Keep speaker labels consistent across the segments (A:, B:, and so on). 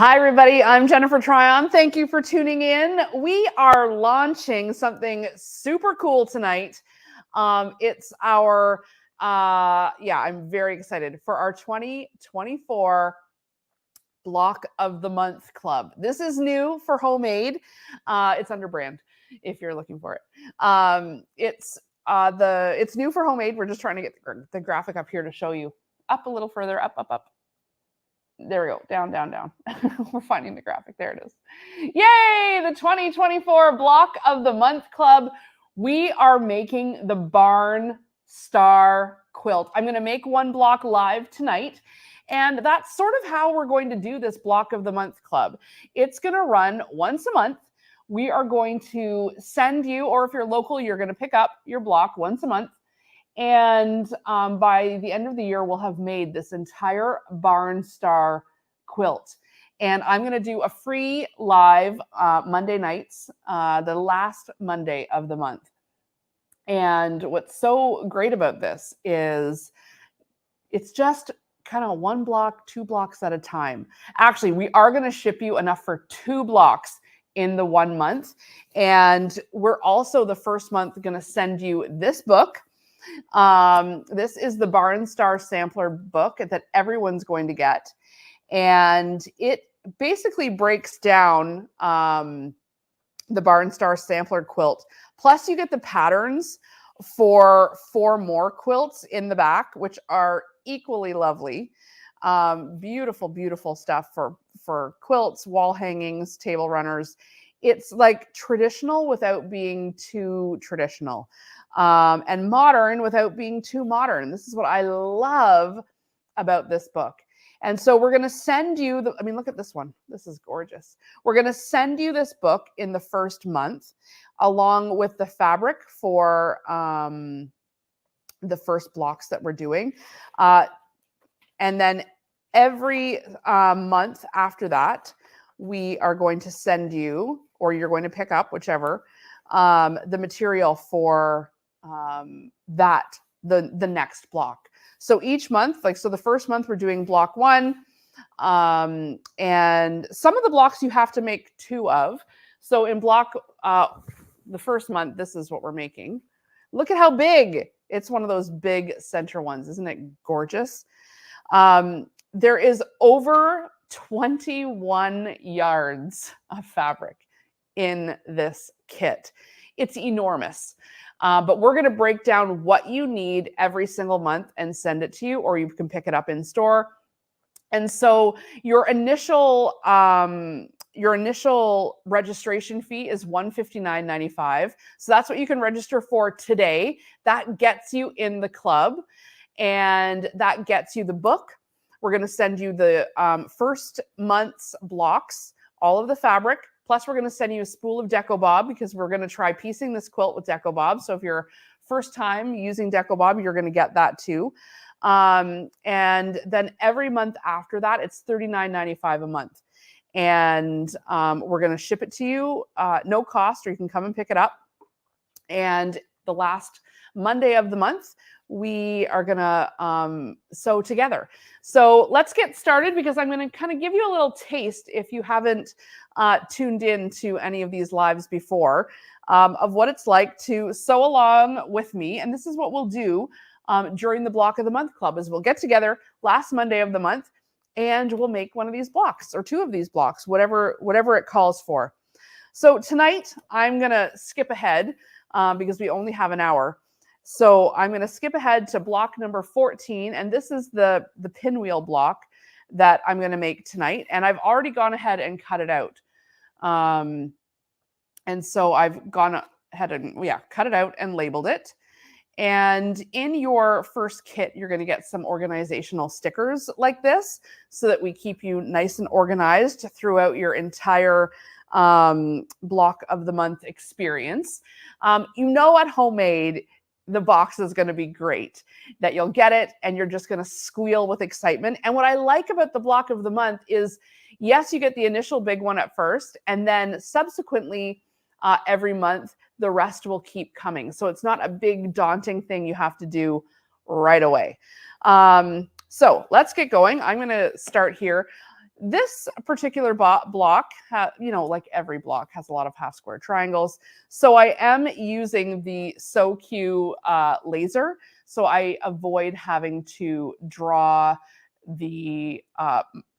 A: Hi, everybody. I'm Jennifer Tryon. Thank you for tuning in. We are launching something super cool tonight. It's our, I'm very excited for our 2024 Block of the Month Club. This is new for Homemade. It's under brand if you're looking for it. It's new for Homemade. We're just trying to get the graphic up here to show you. Up a little further, up. There we go. Down. We're finding the graphic. There it is. Yay! The 2024 Block of the Month Club. We are making the Barn Star Quilt. I'm going to make one block live tonight. And that's sort of how we're going to do this Block of the Month Club. It's going to run once a month. We are going to send you, or if you're local, you're going to pick up your block once a month. And by the end of the year, we'll have made this entire Barn Star quilt. And I'm going to do a free live Monday nights, the last Monday of the month. And what's so great about this is it's just kind of one block, 2 blocks at a time. Actually, we are going to ship you enough for 2 blocks in the 1 month. And we're also the first month going to send you this book. This is the Barn Star sampler book that everyone's going to get. And it basically breaks down the Barn Star sampler quilt. Plus you get the patterns for 4 more quilts in the back, which are equally lovely. Beautiful stuff for quilts, wall hangings, table runners. It's like traditional without being too traditional. And modern without being too modern. This is what I love about this book. And so we're going to send you look at this one. This is gorgeous. We're going to send you this book in the first month, along with the fabric for the first blocks that we're doing. And then every month after that, we are going to send you, or you're going to pick up, whichever, the material for the next block. So each month, so the first month we're doing block 1, and some of the blocks you have to make 2 of. So in block, the first month, this is what we're making. Look at how big. It's one of those big center ones. Isn't it gorgeous? There is over 21 yards of fabric in this kit. It's enormous. But we're going to break down what you need every single month and send it to you, or you can pick it up in store. And so your initial registration fee is $159.95. So that's what you can register for today. That gets you in the club, and that gets you the book. We're going to send you the first month's blocks, all of the fabric. Plus, we're going to send you a spool of Deco Bob, because we're going to try piecing this quilt with Deco Bob. So if you're first time using Deco Bob, you're going to get that too. And then every month after that, it's $39.95 a month. And we're going to ship it to you, no cost, or you can come and pick it up. And the last Monday of the month, we are going to sew together. So let's get started, because I'm going to kind of give you a little taste, if you haven't tuned in to any of these lives before, of what it's like to sew along with me. And this is what we'll do during the Block of the Month Club, is we'll get together last Monday of the month, and we'll make one of these blocks, or 2 of these blocks, whatever it calls for. So tonight I'm going to skip ahead because we only have an hour. So I'm going to skip ahead to block number 14, and this is the pinwheel block that I'm going to make tonight. And I've already gone ahead and cut it out. And so I've gone ahead and cut it out and labeled it. And in your first kit, you're going to get some organizational stickers like this, so that we keep you nice and organized throughout your entire Block of the Month experience. At Homemade, the box is going to be great, that you'll get it and you're just going to squeal with excitement. And what I like about the Block of the Month is, yes, you get the initial big one at first, and then subsequently every month, the rest will keep coming. So it's not a big daunting thing you have to do right away. So let's get going. I'm going to start here. This particular block, you know, like every block has a lot of half square triangles. So I am using the SoQ laser. So I avoid having to draw the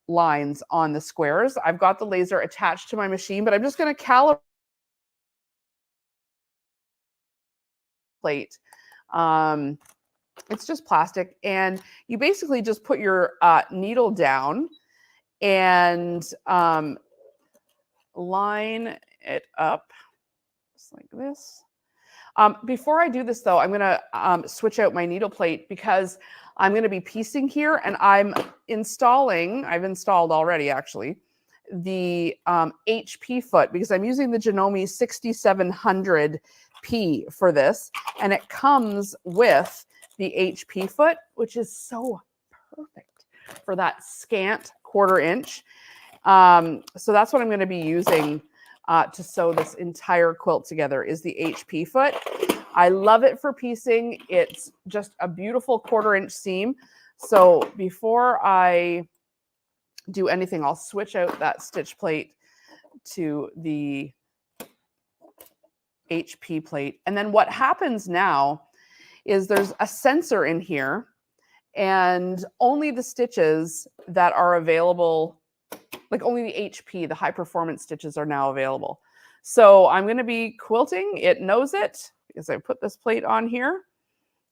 A: lines on the squares. I've got the laser attached to my machine, but I'm just going to calibrate. It's just plastic, and you basically just put your needle down and line it up just like this. Before I do this, though, I'm going to switch out my needle plate because I'm going to be piecing here, and I've installed already, actually, the HP foot because I'm using the Janome 6700P for this, and it comes with the HP foot, which is so perfect for that scant 1/4 inch. So that's what I'm going to be using to sew this entire quilt together is the HP foot. I love it for piecing. It's just a beautiful 1/4 inch seam. So before I do anything, I'll switch out that stitch plate to the HP plate. And then what happens now is there's a sensor in here, and only the stitches that are available, like only the HP, the high performance stitches are now available. So I'm going to be quilting. It knows it because I put this plate on here,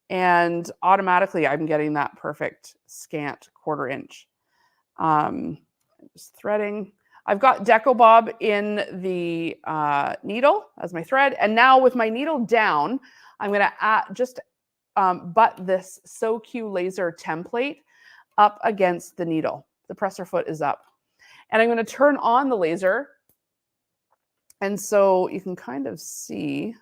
A: and automatically I'm getting that perfect scant 1/4 inch. Just threading. I've got Deco Bob in the needle as my thread. And now with my needle down, I'm going to just butt this SoQ laser template up against the needle. The presser foot is up. And I'm going to turn on the laser. And so you can kind of see.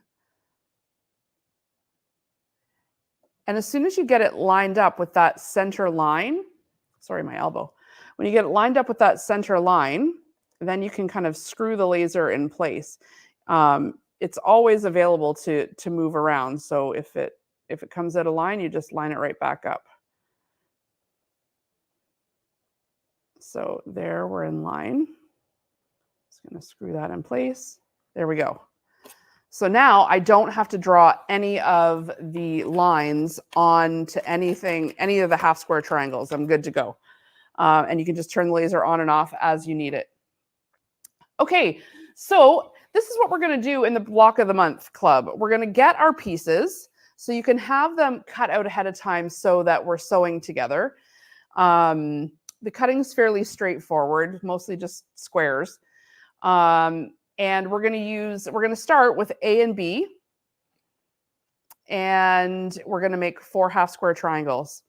A: And as soon as you get it lined up with that center line, sorry, my elbow. When you get it lined up with that center line, then you can kind of screw the laser in place. It's always available to move around. So if it comes out of line, you just line it right back up. So there, we're in line. Just going to screw that in place. There we go. So now I don't have to draw any of the lines onto anything, any of the half square triangles. I'm good to go. And you can just turn the laser on and off as you need it. Okay, so this is what we're going to do in the Block of the Month Club. We're going to get our pieces so you can have them cut out ahead of time so that we're sewing together. The cutting's fairly straightforward, mostly just squares. And we're going to start with A and B, and we're going to make 4 half square triangles.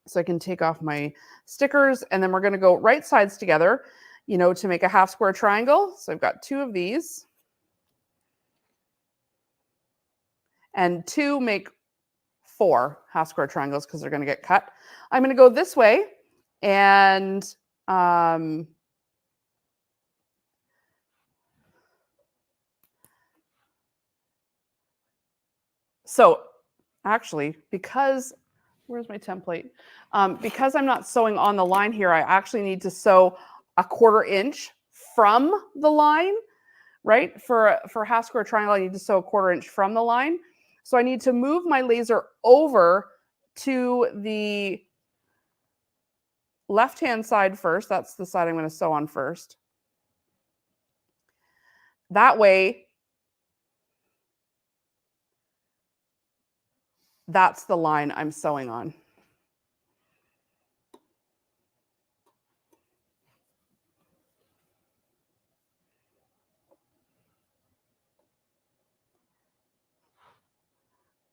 A: So I can take off my stickers, and then we're going to go right sides together, you know, to make a half square triangle. So I've got 2 of these, and 2 make 4 half square triangles because they're going to get cut. I'm going to go this way, and so actually, because where's my template? Because I'm not sewing on the line here, I actually need to sew a 1/4 inch from the line, right? For a half square triangle, I need to sew a 1/4 inch from the line. So I need to move my laser over to the left-hand side first. That's the side I'm going to sew on first. That way, that's the line I'm sewing on.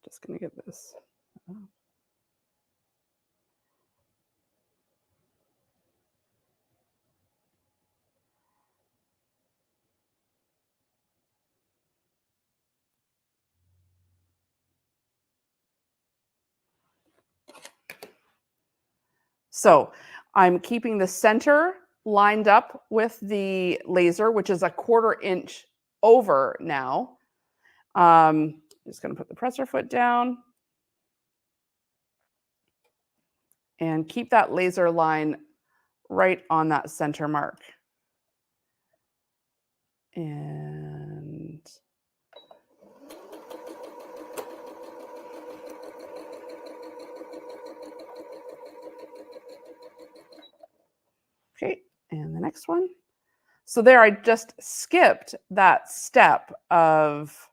A: Just going to get this. So I'm keeping the center lined up with the laser, which is a 1/4 inch over now. Just going to put the presser foot down and keep that laser line right on that center mark. And okay, and the next one. So there I just skipped that step of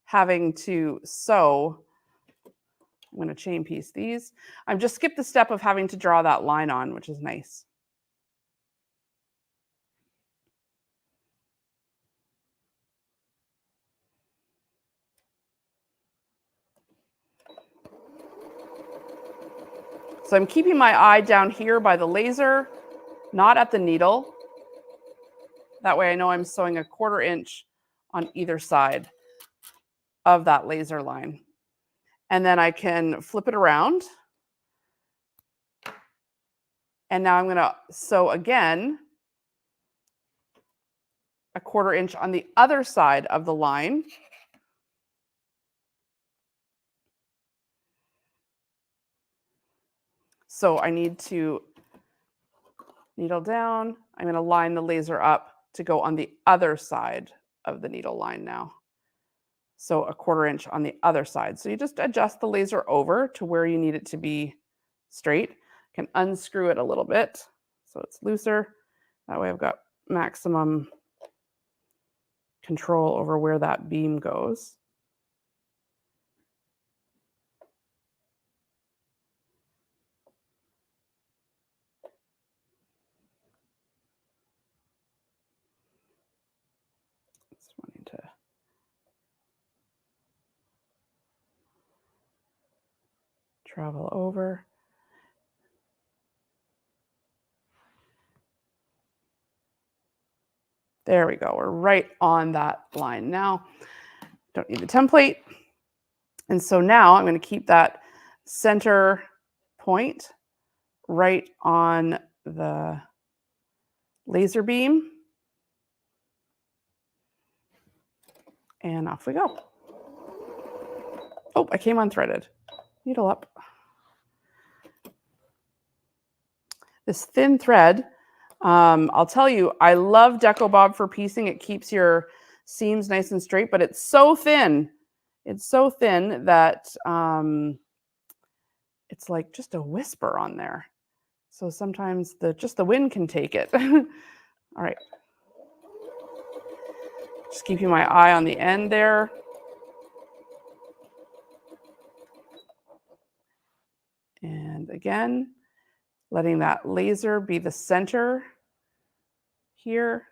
A: having to sew. I'm going to chain piece these. I've just skipped the step of having to draw that line on, which is nice. So I'm keeping my eye down here by the laser, not at the needle. That way I know I'm sewing a 1/4 inch on either side of that laser line. And then I can flip it around. And now I'm going to sew again a 1/4 inch on the other side of the line. So I need to needle down. I'm going to line the laser up to go on the other side of the needle line now. So a 1/4 inch on the other side. So you just adjust the laser over to where you need it to be straight. You can unscrew it a little bit so it's looser. That way I've got maximum control over where that beam goes. Just wanting to travel over. There we go. We're right on that line now. Don't need the template. And so now I'm going to keep that center point right on the laser beam. And off we go. Oh, I came unthreaded. Needle up. This thin thread, I'll tell you, I love Deco Bob for piecing. It keeps your seams nice and straight, but it's so thin. It's so thin that it's like just a whisper on there. So sometimes just the wind can take it. All right. Just keeping my eye on the end there. And again, letting that laser be the center here.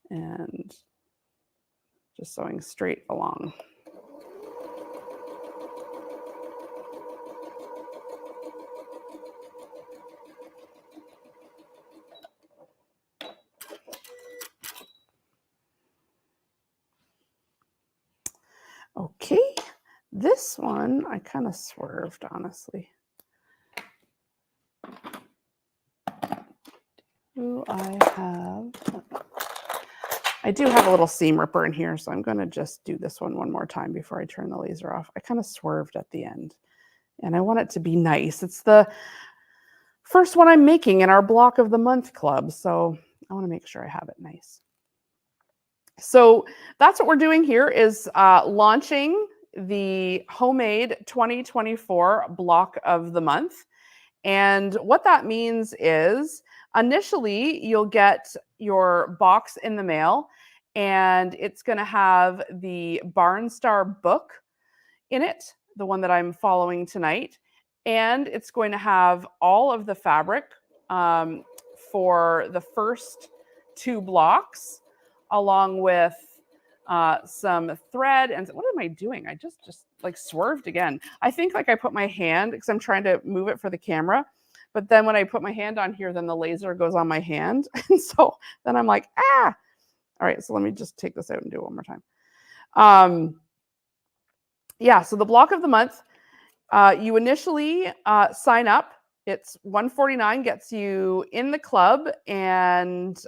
A: And just sewing straight along. Okay, this one I kind of swerved, honestly. I do have a little seam ripper in here, so I'm going to just do this one more time before I turn the laser off. I kind of swerved at the end, and I want it to be nice. It's the first one I'm making in our block of the month club, so I want to make sure I have it nice. So that's what we're doing here is launching the homemade 2024 block of the month. And what that means is initially you'll get your box in the mail and it's going to have the Barn Star book in it, the one that I'm following tonight. And it's going to have all of the fabric for the first 2 blocks, along with some thread. And what am I doing? I just like swerved again. I think like I put my hand, because I'm trying to move it for the camera, but then when I put my hand on here, then the laser goes on my hand. And so then I'm like, ah. All right, so let me just take this out and do it one more time. Yeah, so the block of the month, you initially sign up. It's $149, gets you in the club, and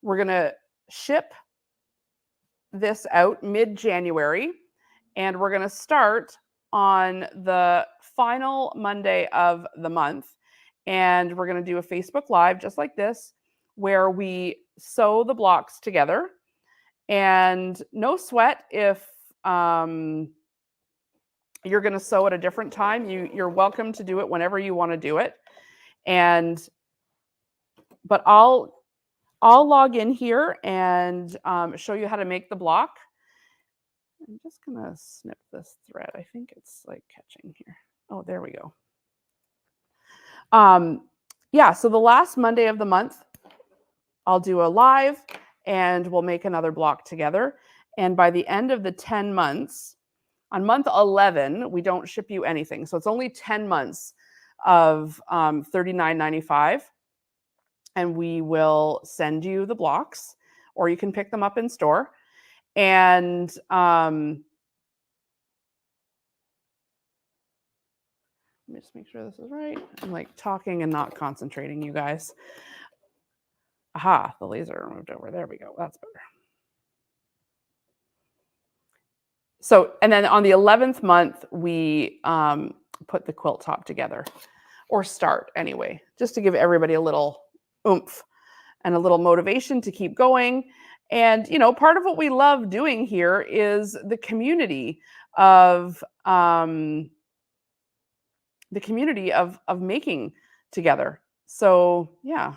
A: we're going to ship this out mid-January, and we're going to start on the final Monday of the month. and we're going to do a Facebook Live just like this, where we sew the blocks together. And no sweat if you're going to sew at a different time. You're welcome to do it whenever you want to do it. But I'll log in here and show you how to make the block. I'm just going to snip this thread. I think it's like catching here. Oh, there we go. Yeah, so the last Monday of the month, I'll do a live and we'll make another block together. And by the end of the 10 months, on month 11, we don't ship you anything. So it's only 10 months of $39.95. And we will send you the blocks, or you can pick them up in store. And let me just make sure this is right. I'm like talking and not concentrating, you guys. Aha, the laser moved over. There we go. That's better. So, and then on the 11th month, we put the quilt top together, or start anyway, just to give everybody a little oomph and a little motivation to keep going. And, you know, part of what we love doing here is the community of making together. So, yeah.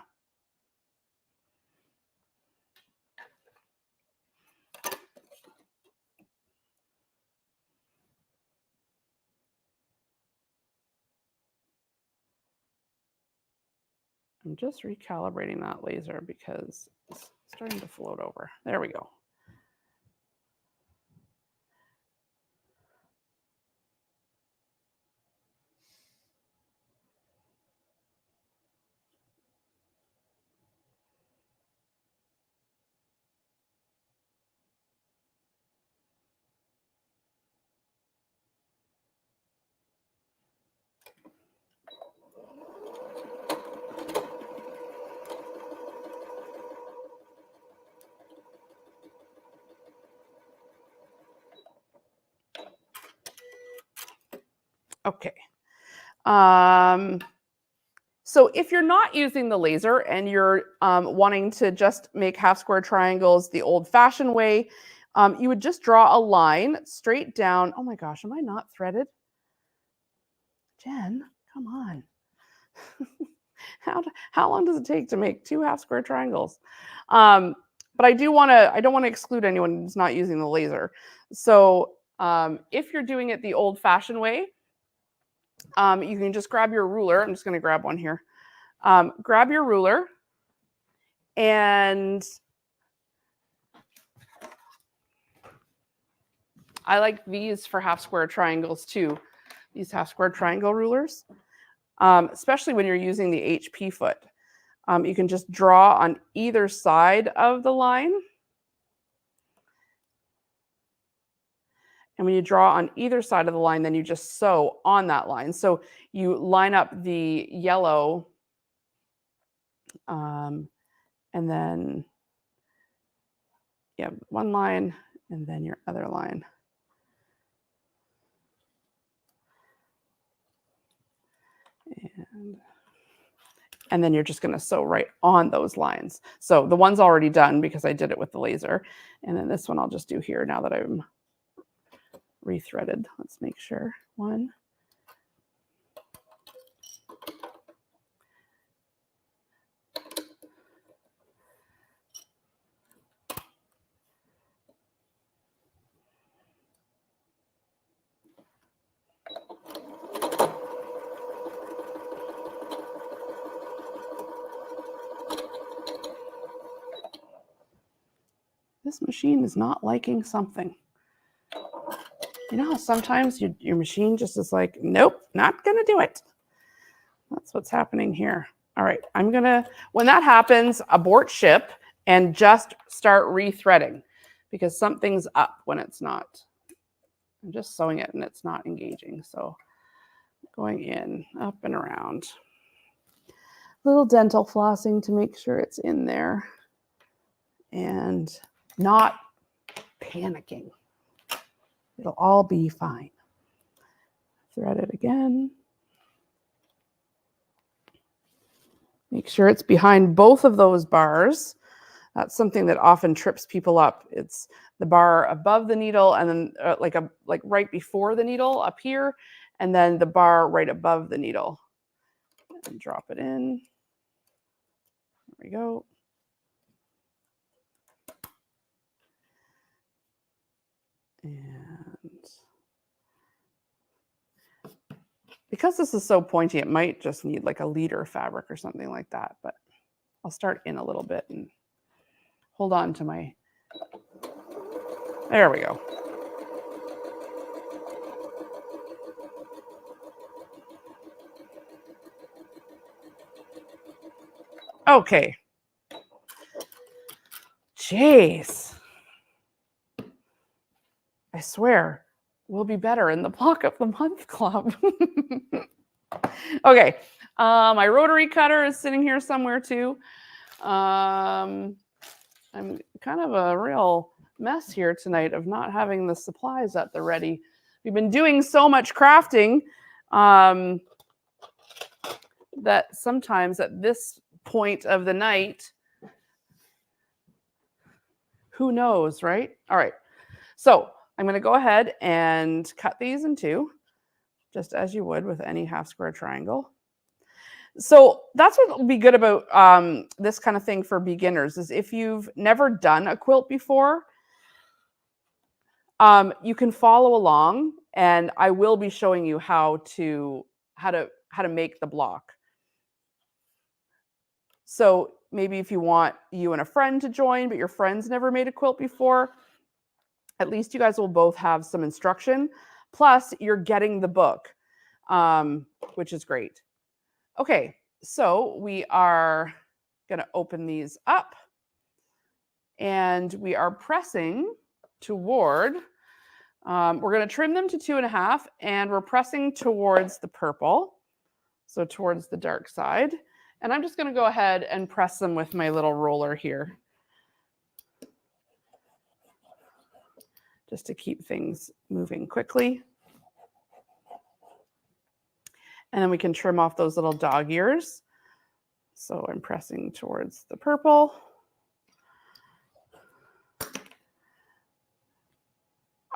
A: I'm just recalibrating that laser because it's starting to float over. There we go. Okay. So if you're not using the laser and you're wanting to just make half square triangles the old-fashioned way, you would just draw a line straight down. Oh my gosh, am I not threaded? Jen, come on. How long does it take to make 2 half square triangles? But I don't want to exclude anyone who's not using the laser. So if you're doing it the old-fashioned way, you can just grab your ruler. I'm just going to grab one here. Grab your ruler, and I like these for half square triangles too. These half square triangle rulers, especially when you're using the HP foot. You can just draw on either side of the line. And when you draw on either side of the line, then you just sew on that line. So you line up the yellow, and then one line, and then your other line. And then you're just going to sew right on those lines. So the one's already done because I did it with the laser. And then this one I'll just do here now that I'm rethreaded. Let's make sure. One. This machine is not liking something. You know how sometimes your machine just is like, nope, not going to do it. That's what's happening here. All right, I'm going to, when that happens, abort ship and just start rethreading because something's up when it's not. I'm just sewing it and it's not engaging. So going in, up and around. Little dental flossing to make sure it's in there and not panicking. It'll all be fine. Thread it again. Make sure it's behind both of those bars. That's something that often trips people up. It's the bar above the needle and then like right before the needle up here, and then the bar right above the needle. And drop it in. There we go. And because this is so pointy, it might just need like a liter fabric or something like that, but I'll start in a little bit and hold on to my, there we go. Okay. Jeez. I swear, we'll be better in the Block of the Month Club. Okay. My rotary cutter is sitting here somewhere too. I'm kind of a real mess here tonight of not having the supplies at the ready. We've been doing so much crafting that sometimes at this point of the night, who knows, right? All right. So I'm going to go ahead and cut these in two, just as you would with any half square triangle. So that's what will be good about this kind of thing for beginners is if you've never done a quilt before, you can follow along, and I will be showing you how to make the block. So maybe if you want you and a friend to join, but your friend's never made a quilt before, at least you guys will both have some instruction. Plus, you're getting the book, which is great. Okay, so we are going to open these up, and we are pressing toward, we're going to trim them to 2.5, and we're pressing towards the purple, so towards the dark side. And I'm just going to go ahead and press them with my little roller here, just to keep things moving quickly. And then we can trim off those little dog ears. So I'm pressing towards the purple.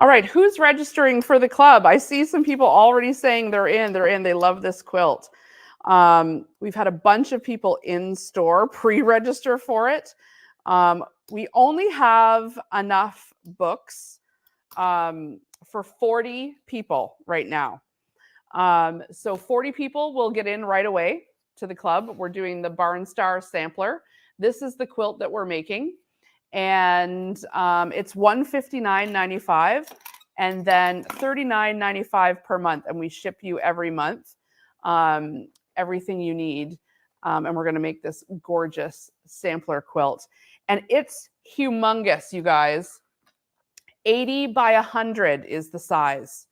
A: All right, who's registering for the club? I see some people already saying they're in, they love this quilt. We've had a bunch of people in store pre-register for it. We only have enough books for 40 people right now. So 40 people will get in right away to the club. We're doing the Barn Star sampler. This is the quilt that we're making. And it's $159.95 and then $39.95 per month. And we ship you every month everything you need. And we're going to make this gorgeous sampler quilt. And it's humongous, you guys. 80 by 100 is the size.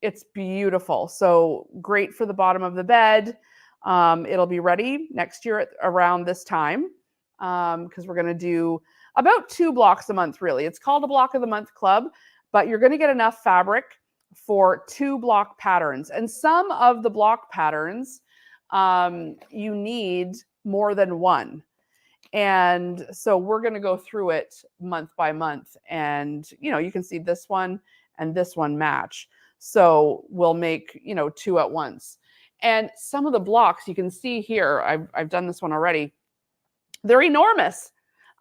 A: It's beautiful. So great for the bottom of the bed. It'll be ready next year around this time because we're going to do about 2 blocks a month, really. It's called a Block of the Month Club, but you're going to get enough fabric for 2 block patterns. And some of the block patterns, you need more than one. And so we're going to go through it month by month. And, you can see this one and this one match. So we'll make, 2 at once. And some of the blocks you can see here, I've done this one already. They're enormous.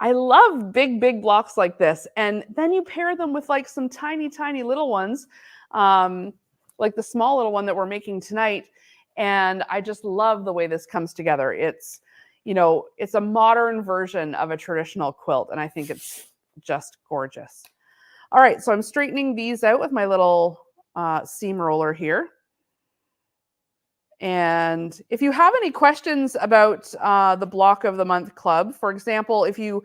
A: I love big blocks like this. And then you pair them with like some tiny little ones, like the small little one that we're making tonight. And I just love the way this comes together. It's, it's a modern version of a traditional quilt. And I think it's just gorgeous. All right, so I'm straightening these out with my little seam roller here. And if you have any questions about the Block of the Month Club, for example, if you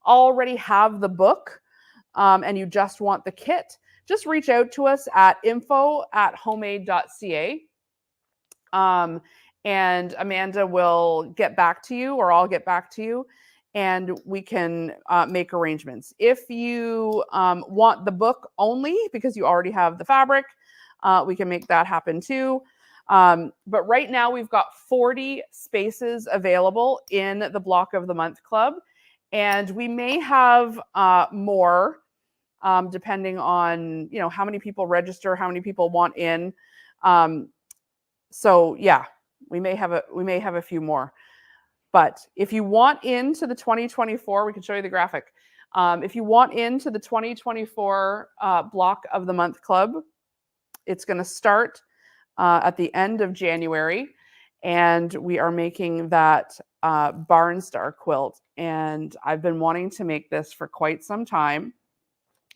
A: already have the book and you just want the kit, just reach out to us at info@homemade.ca. And Amanda will get back to you, or I'll get back to you, and we can make arrangements. If you want the book only because you already have the fabric, we can make that happen too. But right now we've got 40 spaces available in the Block of the Month Club. And we may have more depending on, how many people register, how many people want in. So yeah, we may have a few more. But if you want into the 2024, we can show you the graphic. If you want into the 2024 Block of the Month Club, it's going to start at the end of January, and we are making that Barn Star Quilt. And I've been wanting to make this for quite some time.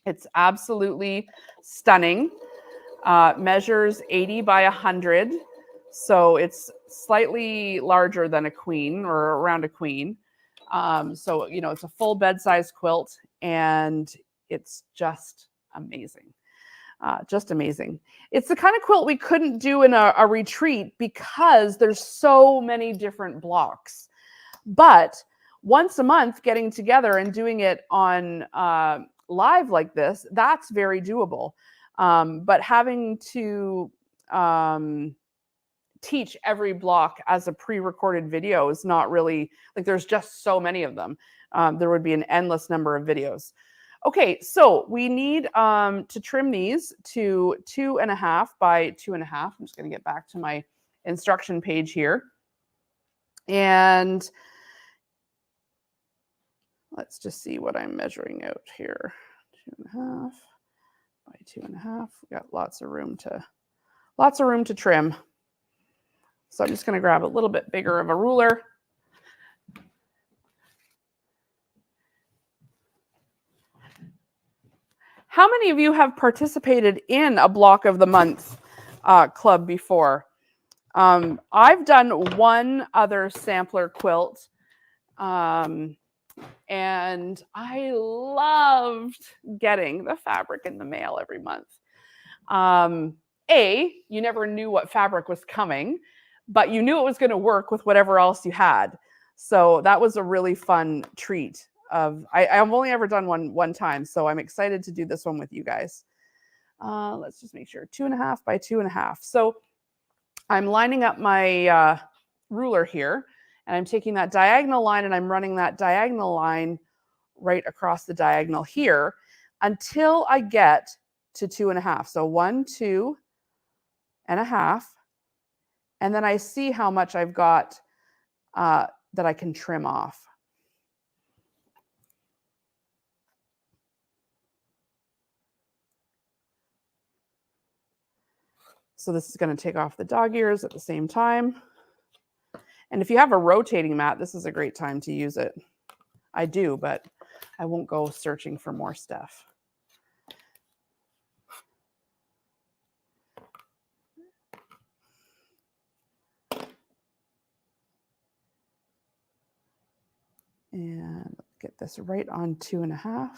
A: It's absolutely stunning. Measures 80 by 100. So it's slightly larger than a queen, or around a queen. So, it's a full bed-size quilt, and it's just amazing. Just amazing. It's the kind of quilt we couldn't do in a retreat because there's so many different blocks. But once a month, getting together and doing it on live like this, that's very doable. But having to teach every block as a pre-recorded video is not really, like, there's just so many of them. There would be an endless number of videos. Okay, so we need to trim these to 2.5 by 2.5. I'm just going to get back to my instruction page here. And let's just see what I'm measuring out here. 2.5 by 2.5. We got lots of room to trim. So I'm just going to grab a little bit bigger of a ruler. How many of you have participated in a Block of the Month club before? I've done one other sampler quilt, and I loved getting the fabric in the mail every month. You never knew what fabric was coming, but you knew it was going to work with whatever else you had. So that was a really fun treat. I've only ever done one time, so I'm excited to do this one with you guys. Let's just make sure 2.5 by 2.5. So I'm lining up my ruler here, and I'm taking that diagonal line and I'm running that diagonal line right across the diagonal here until I get to 2.5. So 1, 2.5, and then I see how much I've got that I can trim off. So this is going to take off the dog ears at the same time. And if you have a rotating mat, this is a great time to use it. I do, but I won't go searching for more stuff. And get this right on 2.5.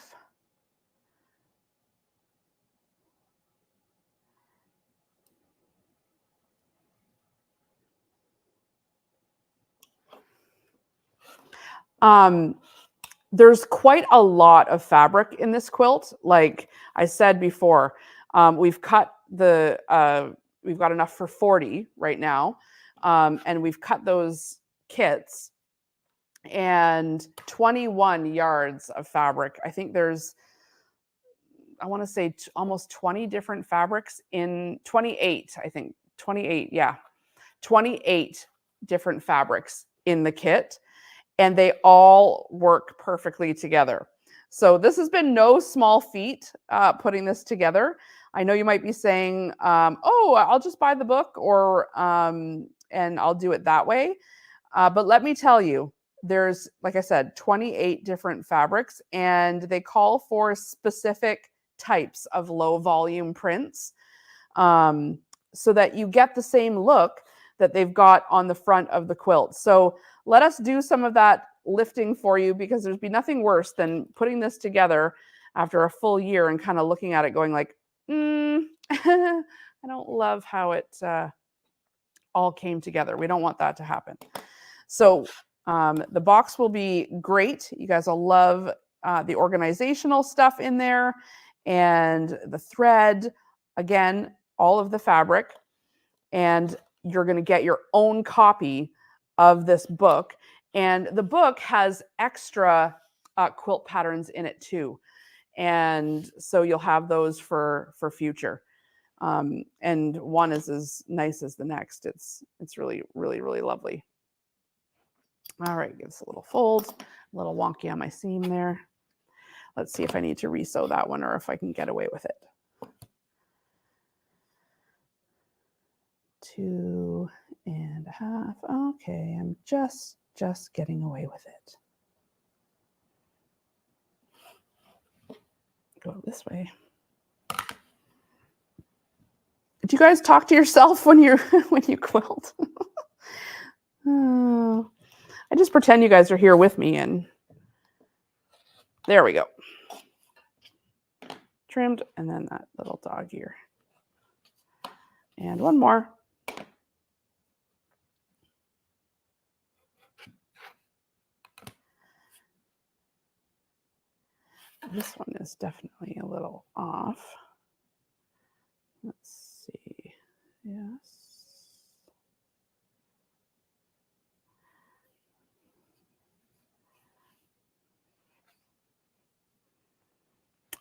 A: There's quite a lot of fabric in this quilt. Like I said before, we've got enough for 40 right now. And we've cut those kits, and 21 yards of fabric. I think there's, I want to say almost 20 different fabrics in 28, I think 28. Yeah. 28 different fabrics in the kit, and they all work perfectly together. So this has been no small feat putting this together. I know you might be saying, oh, I'll just buy the book, or and I'll do it that way. But let me tell you, there's, like I said, 28 different fabrics, and they call for specific types of low volume prints so that you get the same look that they've got on the front of the quilt. So let us do some of that lifting for you, because there'd be nothing worse than putting this together after a full year and kind of looking at it going like, I don't love how it all came together. We don't want that to happen. So the box will be great. You guys will love the organizational stuff in there, and the thread, again, all of the fabric. And you're going to get your own copy of this book. And the book has extra quilt patterns in it too. And so you'll have those for future. And one is as nice as the next. It's really, really, really lovely. All right, give us a little fold, a little wonky on my seam there. Let's see if I need to resew that one or if I can get away with it. 2.5. Okay, I'm just getting away with it. Go this way. Do you guys talk to yourself when you quilt? Oh, I just pretend you guys are here with me, and there we go. Trimmed, and then that little dog ear. And one more. This one is definitely a little off. Let's see. Yes.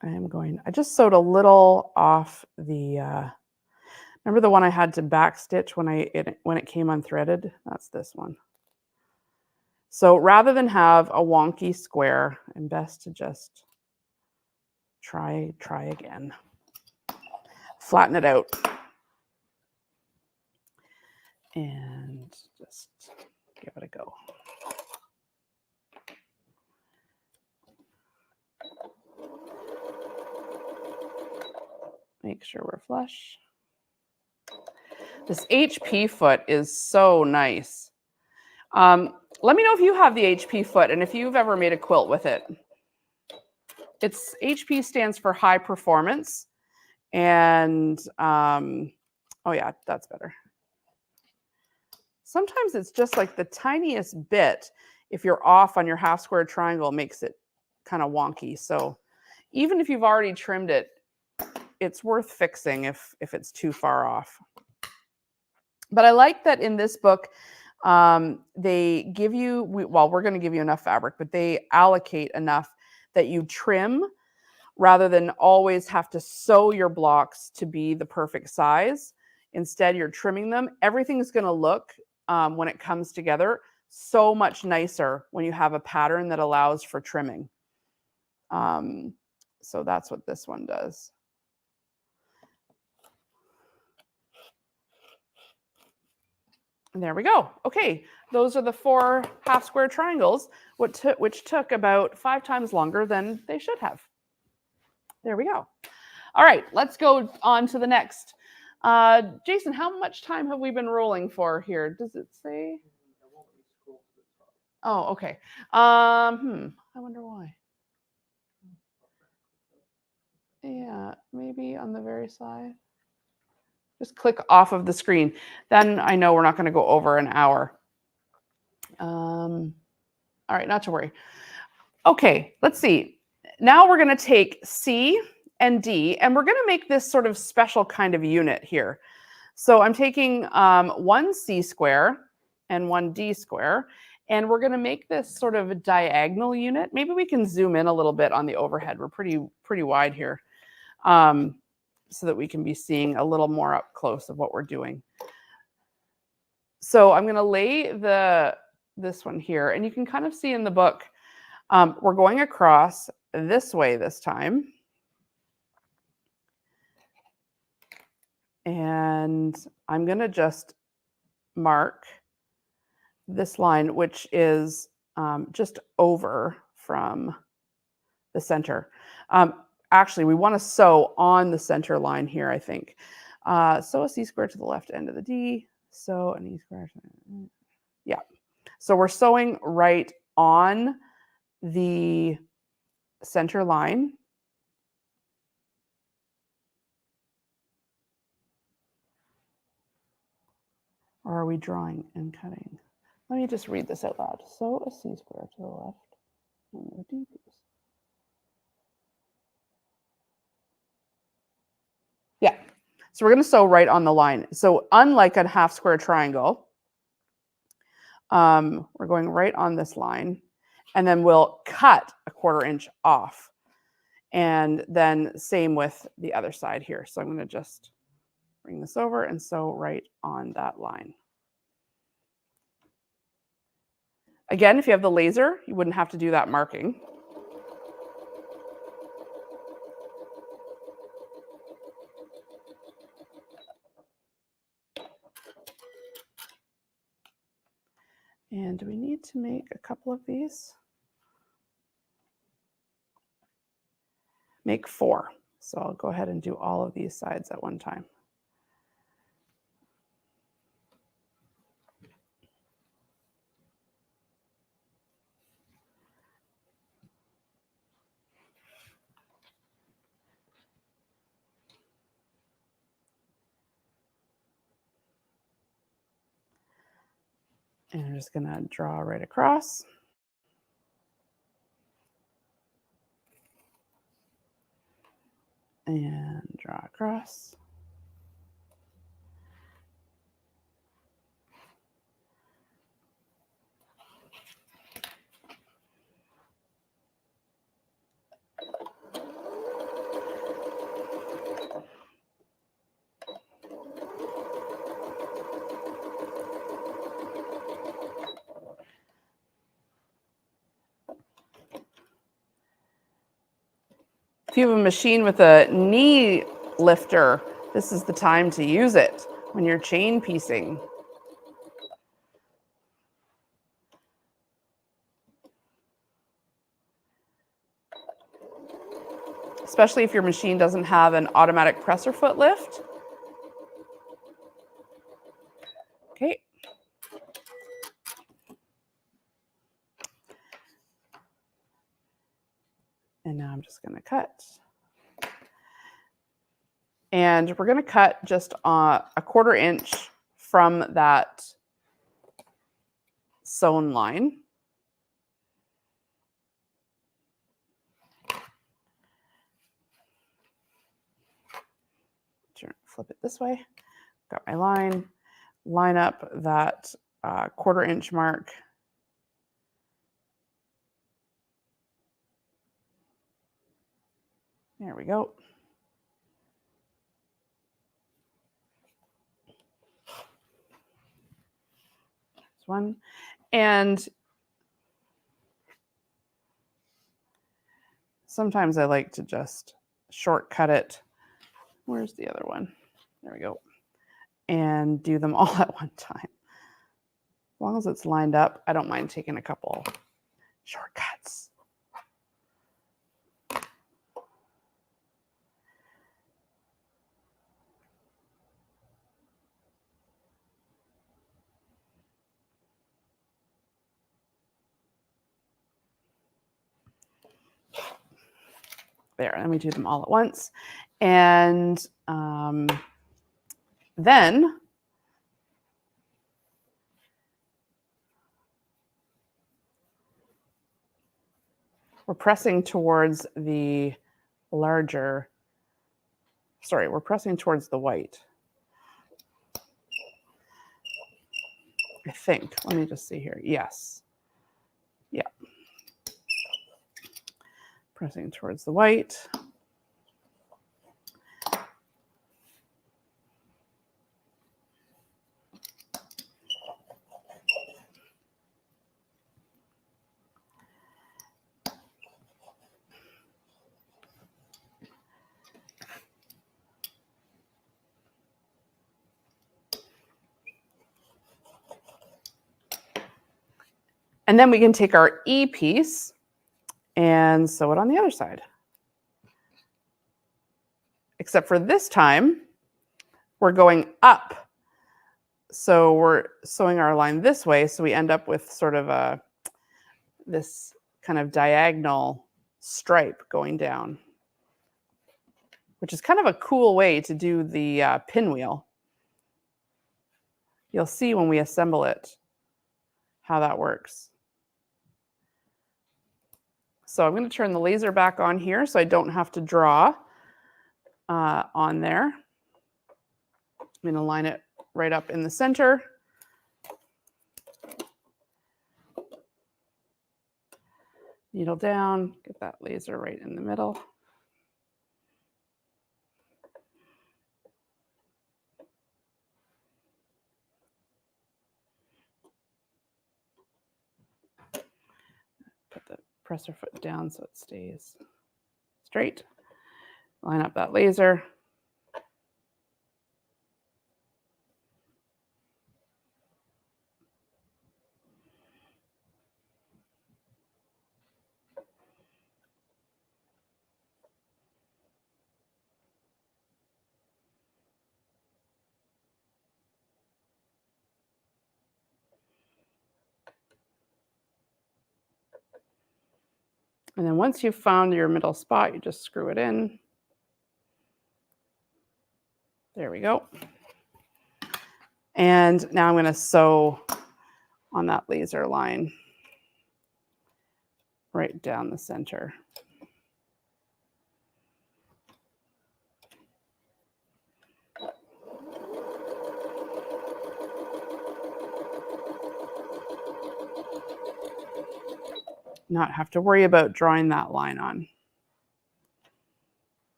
A: I just sewed a little off the, remember the one I had to back stitch when it came unthreaded? That's this one. So rather than have a wonky square, I'm best to just try again. Flatten it out. And just give it a go. Make sure we're flush. This HP foot is so nice. Let me know if you have the HP foot and if you've ever made a quilt with it. It's HP stands for high performance. And, oh yeah, that's better. Sometimes it's just like the tiniest bit, if you're off on your half square triangle, makes it kind of wonky. So even if you've already trimmed it, it's worth fixing if it's too far off. But I like that in this book, they give you, well, we're going to give you enough fabric, but they allocate enough that you trim rather than always have to sew your blocks to be the perfect size. Instead, you're trimming them. Everything's going to look, when it comes together, so much nicer when you have a pattern that allows for trimming. So that's what this one does. And there we go. Okay, those are the 4 half square triangles, which took about 5 times longer than they should have. There we go. All right, let's go on to the next. Jason, how much time have we been rolling for here? Does it say? Oh, okay. I wonder why. Yeah, maybe on the very side. Just click off of the screen. Then I know we're not going to go over an hour. All right, not to worry. Okay, let's see. Now we're going to take C and D, and we're going to make this sort of special kind of unit here. So I'm taking 1 C square and 1 D square, and we're going to make this sort of a diagonal unit. Maybe we can zoom in a little bit on the overhead. We're pretty wide here, so that we can be seeing a little more up close of what we're doing. So I'm going to lay this one here, and you can kind of see in the book, we're going across this way this time. And I'm going to just mark this line, which is just over from the center. Actually, we want to sew on the center line here, I think. Sew a C square to the left end of the D. Sew an E square. Yeah. So we're sewing right on the center line. Or are we drawing and cutting? Let me just read this out loud. Sew a C square to the left and the D piece. Yeah. So we're going to sew right on the line. So unlike a half square triangle, we're going right on this line, and then we'll cut a 1/4 inch off. And then same with the other side here. So I'm going to just bring this over and sew right on that line. Again, if you have the laser, you wouldn't have to do that marking. And do we need to make a couple of these? Make 4. So I'll go ahead and do all of these sides at one time. And I'm just going to draw right across. And draw across. If you have a machine with a knee lifter, this is the time to use it when you're chain piecing. Especially if your machine doesn't have an automatic presser foot lift. Okay. And now I'm just going to cut. And we're going to cut just a 1/4 inch from that sewn line. Flip it this way. Got my line. Line up that 1/4 inch mark. There we go. This one. And sometimes I like to just shortcut it. Where's the other one? There we go. And do them all at one time. As long as it's lined up, I don't mind taking a couple shortcuts. There, let me do them all at once. And then we're pressing towards the larger, sorry, we're pressing towards the white. I think, let me just see here. Yes. Yeah. Pressing towards the white. And then we can take our E piece and sew it on the other side. Except for this time, we're going up. So we're sewing our line this way, so we end up with sort of this kind of diagonal stripe going down, which is kind of a cool way to do the pinwheel. You'll see when we assemble it how that works. So I'm going to turn the laser back on here so I don't have to draw on there. I'm going to line it right up in the center. Needle down, get that laser right in the middle. Put the presser foot down so it stays straight. Line up that laser. And then once you've found your middle spot, you just screw it in. There we go. And now I'm going to sew on that laser line right down the center. Not have to worry about drawing that line on.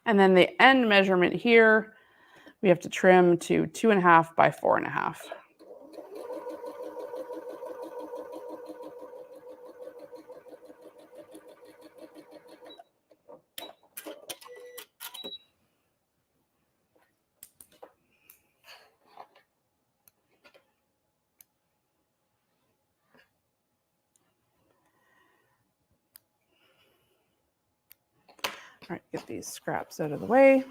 A: And then the end measurement here, we have to trim to 2.5 by 4.5. All right, get these scraps out of the way.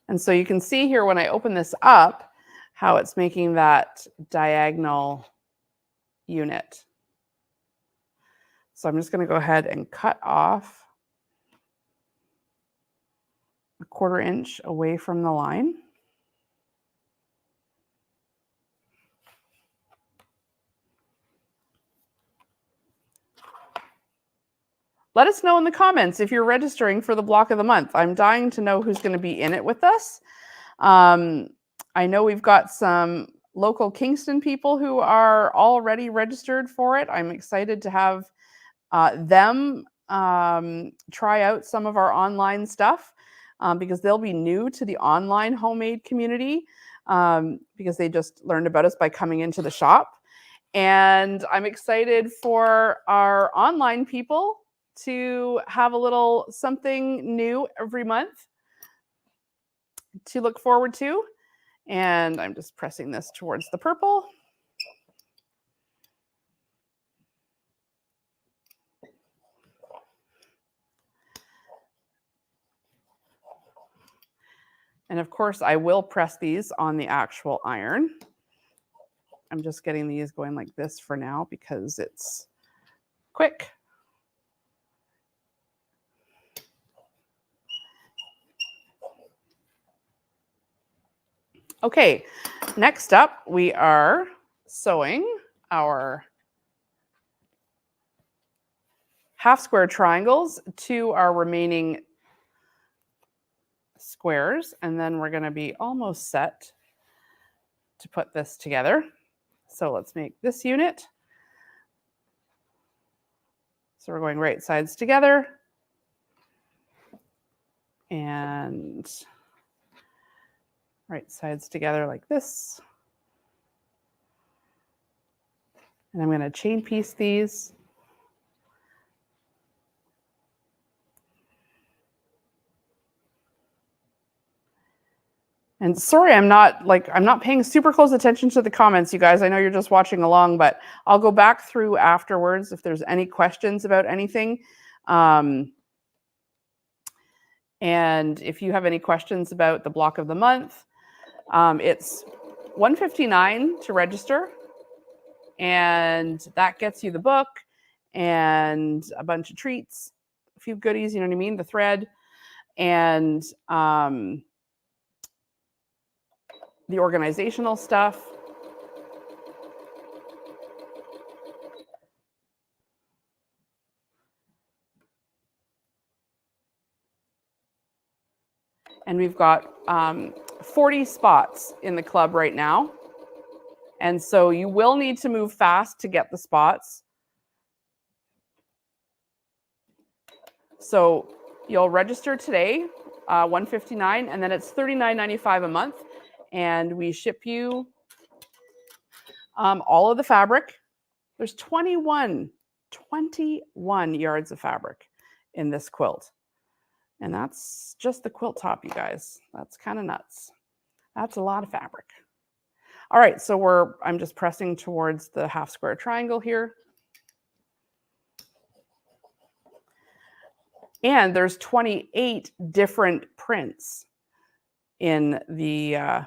A: And so you can see here when I open this up, how it's making that diagonal unit. So I'm just going to go ahead and cut off 1/4 inch away from the line. Let us know in the comments if you're registering for the block of the month. I'm dying to know who's going to be in it with us. I know we've got some local Kingston people who are already registered for it. I'm excited to have them try out some of our online stuff because they'll be new to the online homemade community because they just learned about us by coming into the shop. And I'm excited for our online people to have a little something new every month to look forward to. And I'm just pressing this towards the purple. And of course, I will press these on the actual iron. I'm just getting these going like this for now because it's quick. Okay, next up, we are sewing our half square triangles to our remaining squares, and then we're going to be almost set to put this together. So let's make this unit. So we're going right sides together and right sides together like this. And I'm going to chain piece these. And sorry, I'm not paying super close attention to the comments, you guys. I know you're just watching along, but I'll go back through afterwards if there's any questions about anything. And if you have any questions about the block of the month, it's $159 to register, and that gets you the book and a bunch of treats, a few goodies, you know what I mean, the thread, and the organizational stuff. And we've got 40 spots in the club right now. And so you will need to move fast to get the spots. So you'll register today, $159, and then it's $39.95 a month. And we ship you all of the fabric. There's 21 yards of fabric in this quilt. And that's just the quilt top, you guys. That's kind of nuts. That's a lot of fabric. All right, so I'm just pressing towards the half square triangle here. And there's 28 different prints in the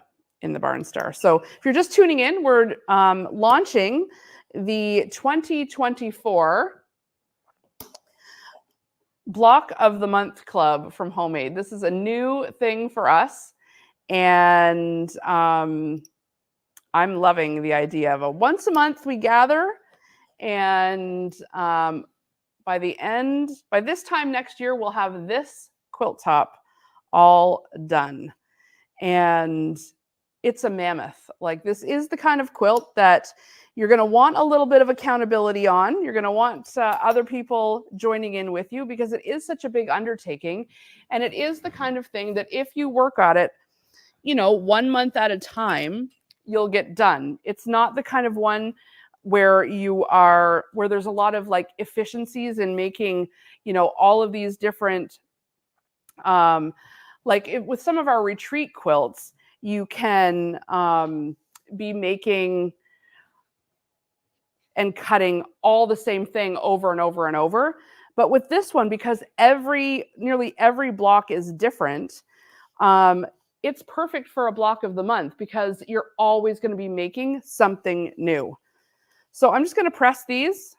A: Barn Star. So if you're just tuning in, we're launching the 2024 Block of the Month Club from Homemade. This is a new thing for us, and I'm loving the idea of a once a month we gather, and by this time next year, we'll have this quilt top all done. And it's a mammoth. Like, this is the kind of quilt that you're going to want a little bit of accountability on. You're going to want other people joining in with you, because it is such a big undertaking. And it is the kind of thing that if you work on it, 1 month at a time, you'll get done. It's not the kind of one where there's a lot of like efficiencies in making, all of these different, with some of our retreat quilts, you can be making and cutting all the same thing over and over and over. But with this one, because nearly every block is different, it's perfect for a block of the month, because you're always going to be making something new. So I'm just going to press these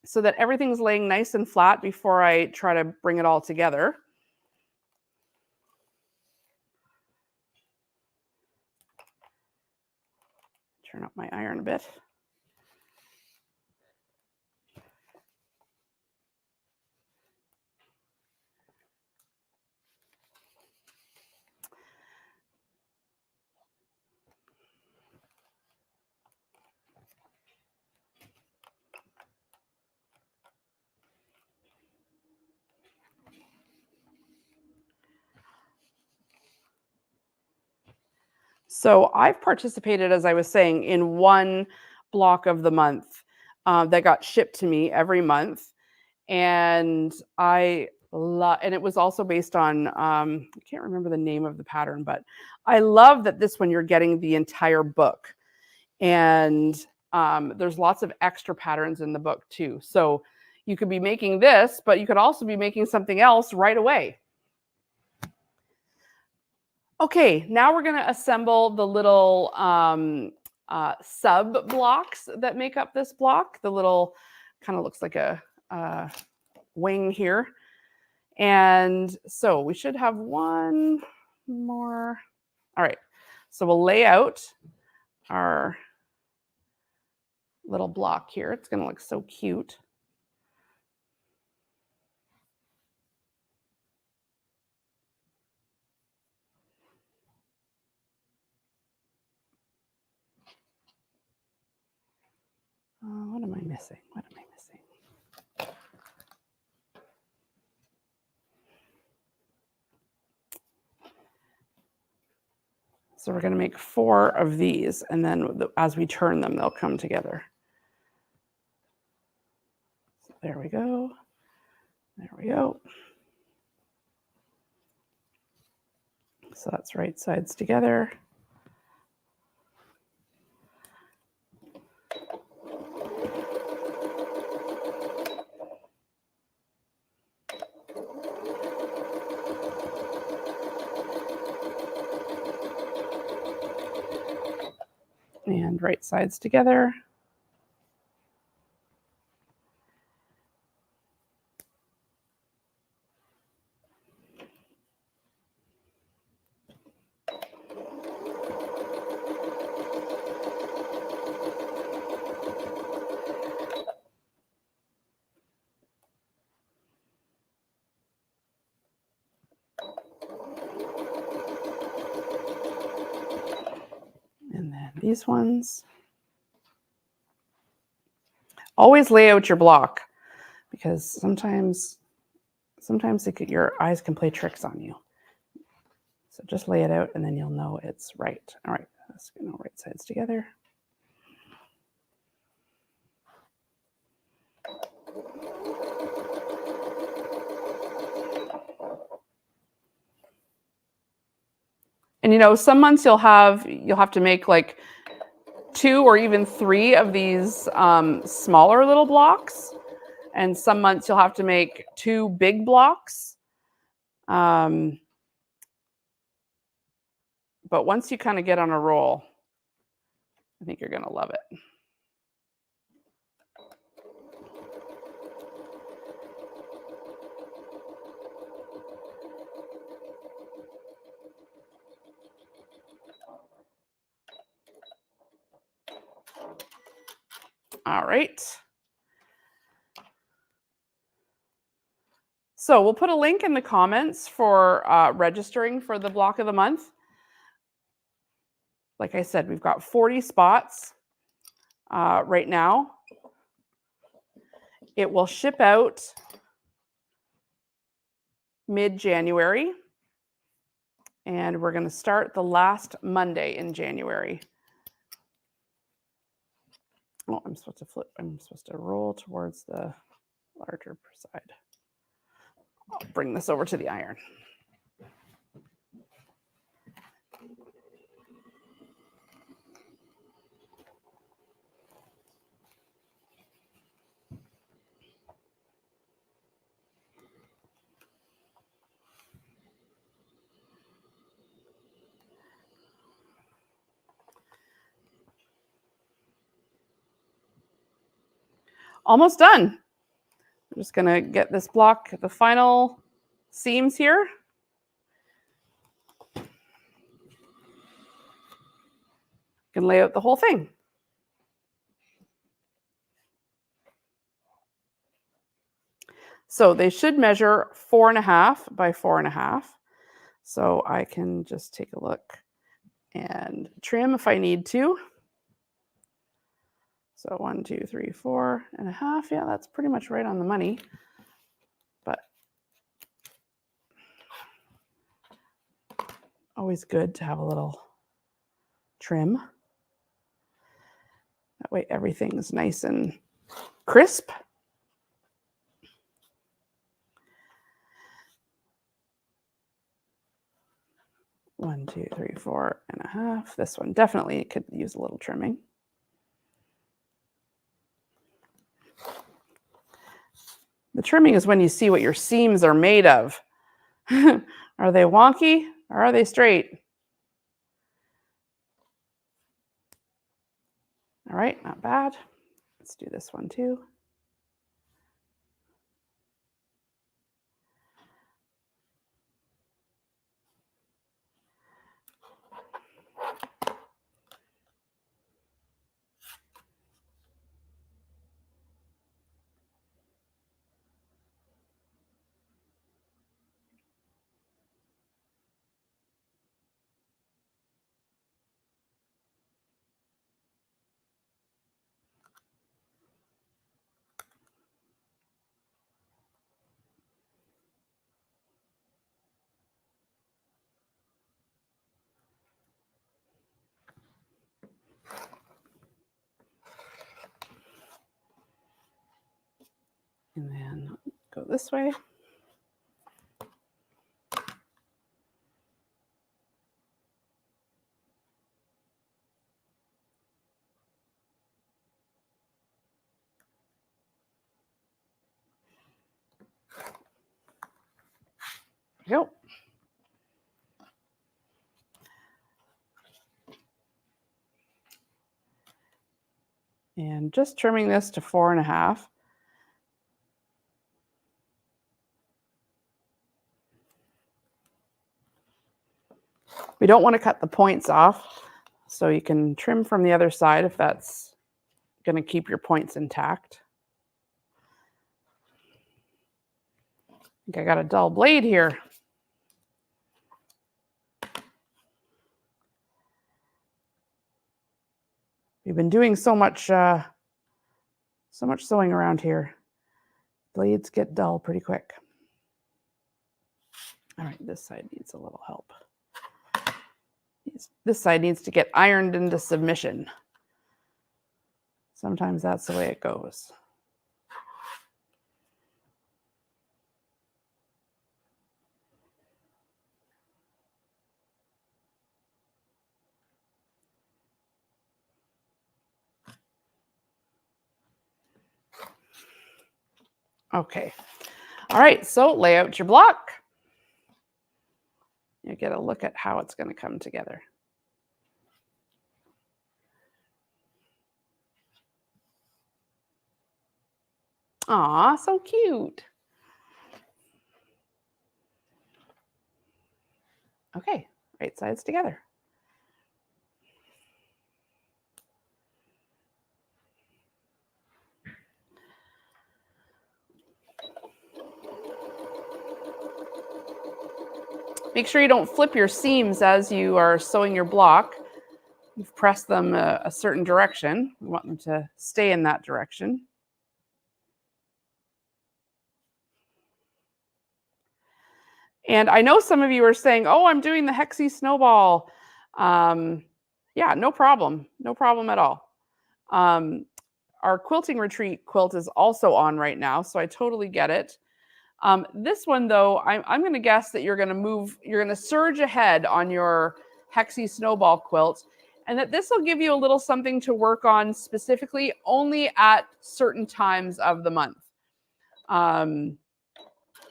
A: so that everything's laying nice and flat before I try to bring it all together. Turn up my iron a bit. So I've participated, as I was saying, in one block of the month that got shipped to me every month. And and it was also based on, I can't remember the name of the pattern, but I love that this one, you're getting the entire book. And there's lots of extra patterns in the book too. So you could be making this, but you could also be making something else right away. Okay, now we're going to assemble the little sub blocks that make up this block. The little kind of looks like a wing here. And so we should have one more. All right, so we'll lay out our little block here. It's going to look so cute. What am I missing? What am I missing? So we're going to make 4 of these, and then as we turn them, they'll come together. So there we go. There we go. So that's right sides together. And right sides together. And then these ones. Always lay out your block, because sometimes your eyes can play tricks on you. So just lay it out and then you'll know it's right. All right, let's get our right sides together. And you know, some months you'll have to make like 2 or even 3 of these smaller little blocks. And some months you'll have to make 2 big blocks. But once you kind of get on a roll, I think you're going to love it. All right. So we'll put a link in the comments for registering for the block of the month. Like I said, we've got 40 spots right now. It will ship out mid-January, and we're going to start the last Monday in January. Oh, I'm supposed to flip. I'm supposed to roll towards the larger side. I'll bring this over to the iron. Almost done. I'm just going to get this block, the final seams here. Can lay out the whole thing. So they should measure 4.5 by 4.5. So I can just take a look and trim if I need to. So 1, 2, 3, 4.5. Yeah, that's pretty much right on the money. But always good to have a little trim. That way everything's nice and crisp. One, 2, 3, 4.5. This one definitely could use a little trimming. The trimming is when you see what your seams are made of. Are they wonky or are they straight? All right, not bad. Let's do this one too. And then go this way. go. And just trimming this to 4.5. We don't want to cut the points off, so you can trim from the other side if that's going to keep your points intact. I think I got a dull blade here. We've been doing so much sewing around here. Blades get dull pretty quick. All right, this side needs a little help. This side needs to get ironed into submission. Sometimes that's the way it goes. Okay. All right, so lay out your block. You get a look at how it's going to come together. Aw, so cute. Okay, right sides together. Make sure you don't flip your seams as you are sewing your block. You've pressed them a certain direction. You want them to stay in that direction. And I know some of you are saying, oh, I'm doing the Hexie Snowball. Yeah, no problem. No problem at all. Our quilting retreat quilt is also on right now, so I totally get it. This one, though, I'm going to guess that you're going to surge ahead on your Hexie Snowball quilt, and that this will give you a little something to work on specifically only at certain times of the month.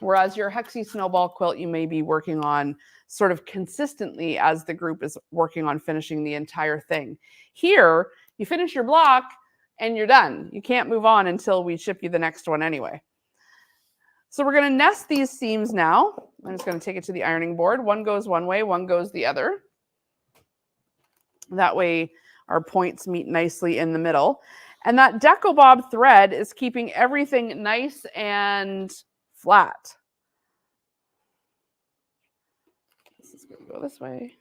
A: Whereas your Hexie Snowball quilt, you may be working on sort of consistently as the group is working on finishing the entire thing. Here, you finish your block and you're done. You can't move on until we ship you the next one anyway. So we're going to nest these seams now. I'm just going to take it to the ironing board. One goes one way, one goes the other. That way our points meet nicely in the middle. And that Deco Bob thread is keeping everything nice and flat. This is going to go this way.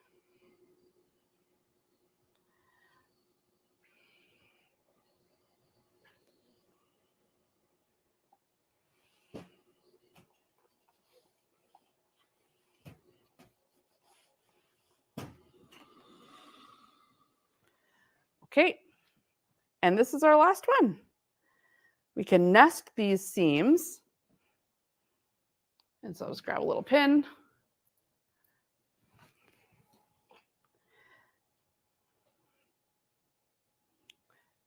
A: Okay, and this is our last one. We can nest these seams. And so I'll just grab a little pin.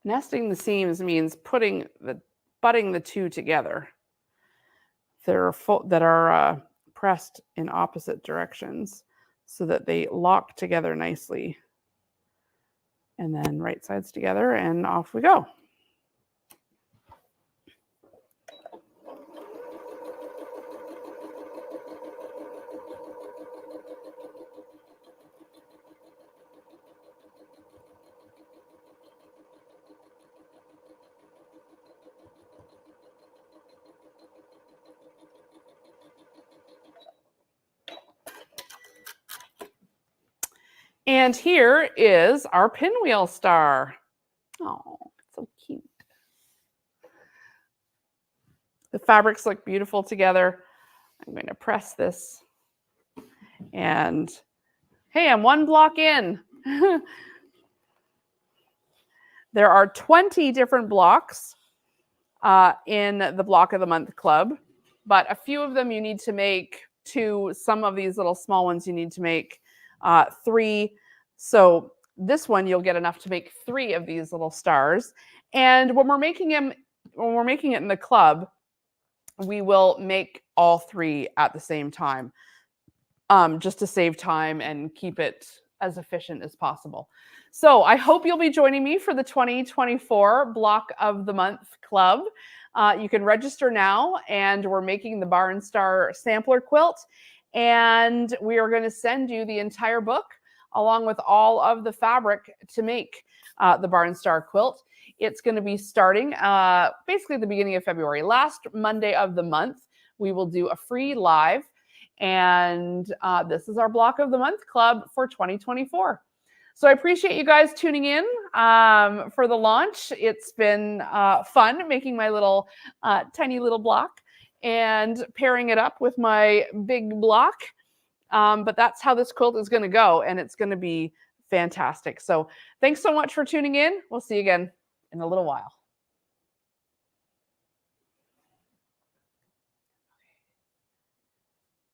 A: Nesting the seams means butting the two together that are pressed in opposite directions so that they lock together nicely. And then right sides together and off we go. And here is our pinwheel star. Oh, so cute. The fabrics look beautiful together. I'm going to press this. And hey, I'm one block in. There are 20 different blocks in the Block of the Month Club, but a few of them you need to make 2. Some of these little small ones you need to make 3. So this one you'll get enough to make 3 of these little stars. And when we're making it in the club, we will make all 3 at the same time. just to save time and keep it as efficient as possible. So I hope you'll be joining me for the 2024 Block of the Month Club. You can register now, and we're making the Barn Star sampler quilt, and we are going to send you the entire book along with all of the fabric to make the Barn Star quilt. It's going to be starting basically at the beginning of February. Last Monday of the month, we will do a free live, and this is our Block of the Month Club for 2024. So I appreciate you guys tuning in for the launch. It's been fun making my little tiny little block and pairing it up with my big block. But that's how this quilt is going to go, and it's going to be fantastic. So thanks so much for tuning in. We'll see you again in a little while.